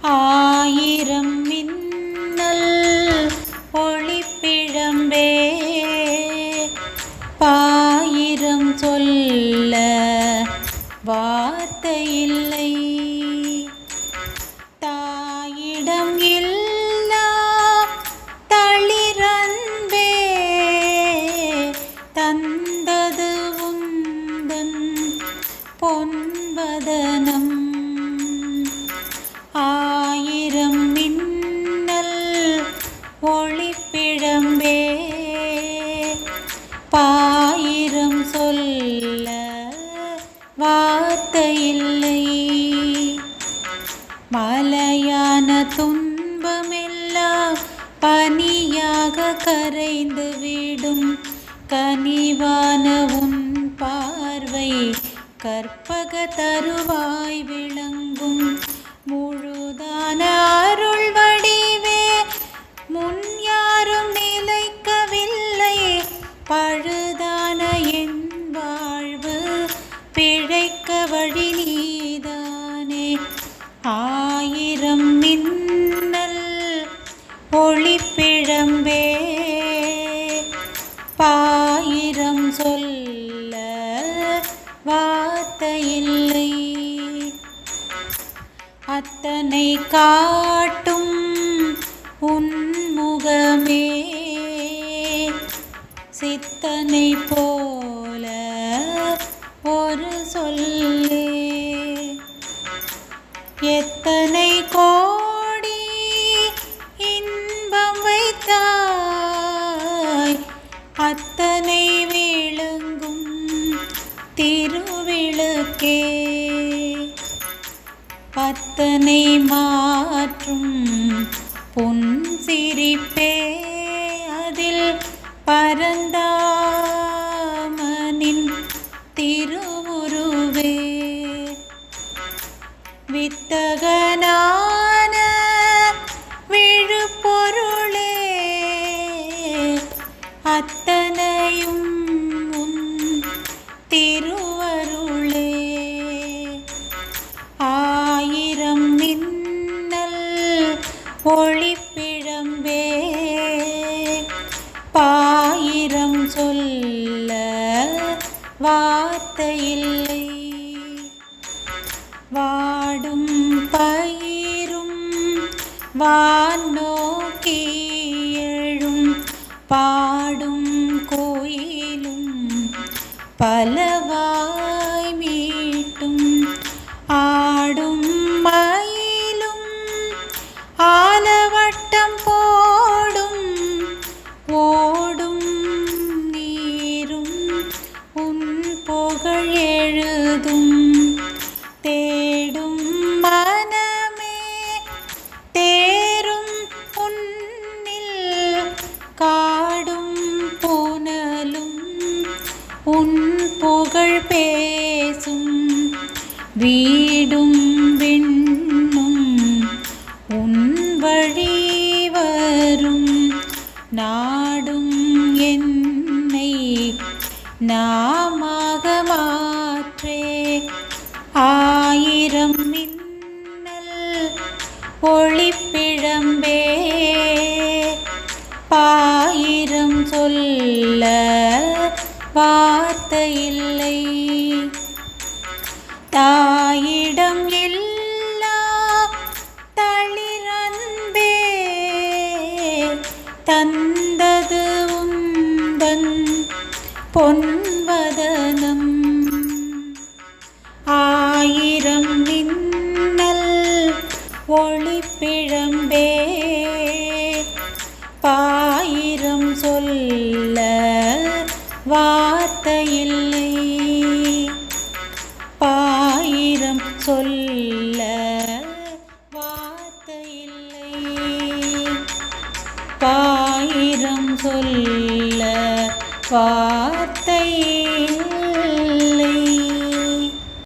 ஆயிரம் மின்னல் ஒளிப்பிழம்பே பாயிரம் சொல்ல வார்த்தையில்லை. தாயிடம் இல்லா தளிரன்பே தந்தது உந்தன் பொன்பதனம். ஆயிரம் மின்னல் ஒளிப்பிழம்பே பாயிரம் சொல்ல வார்த்தையில்லை. மலையான துன்பமெல்லாம் பனியாக கரைந்து விடும் கனிவான உன் பார்வை கற்பக தருவாய் விளங்கும் முழுதான அருள் வடிவே முன் யாரும் நிலைக்கவில்லை. பழுதான என் வாழ்வு பிழைக்க வழி நீதானே. ஆயிரம் மின்னல் ஒளிப்பிழம்பே பாயிரம் சொல்ல வார்த்தையில்லை. அத்தனை காட்டும் உன்முகமே சித்தனை போல ஒரு சொல்லே. எத்தனை கோடி இன்பம் வைத்தாய் அத்தனை விளங்கும் திருவிளக்கே. அத்தனை மாற்றும் பொன் சிரிப்பே அதில் பரந்தாமனின் திருவுருவே. வித்தகனான விழுப்பொருளே அத்தனையும் உன் திருவருளே. ஆயிரம் மின்னல் ஒளிப்பிழம்பே பாயிரம் சொல்ல வார்த்தையில்லை. வாடும் பயிரும் வான் நோக்கி எழும் பாடும் கோயிலும் பலவாய் மீட்டும் ஆடும் மயிலும் ஆலவட்டம் போடும் ஓடும் நீரும் உன் புகழ் எழுதும். தேடும் மனமே தேரும் உன்னில் காடும் புனலும் உன் புகழ் பேசும். வீடும் விண்ணும் உன் வழி வரும் நாடும் என்னை நாமாக மாற்றே. ஆயிரம் மின்னல் ஒளிப்பிழம்பே பாயிரம் சொல்ல வார்த்தையில்லை. தாயிடம் இல்லா தளிரன்பே தந்தது உந்தன் பொன்பதனம். ஆயிரம் மின்னல் ஒளிப்பிழம்பே பாயிரம் சொல்ல வார்த்தையில்லை. பாயிரம் சொல்ல வார்த்தையில்லை. பாயிரம் சொல்ல வார்த்தை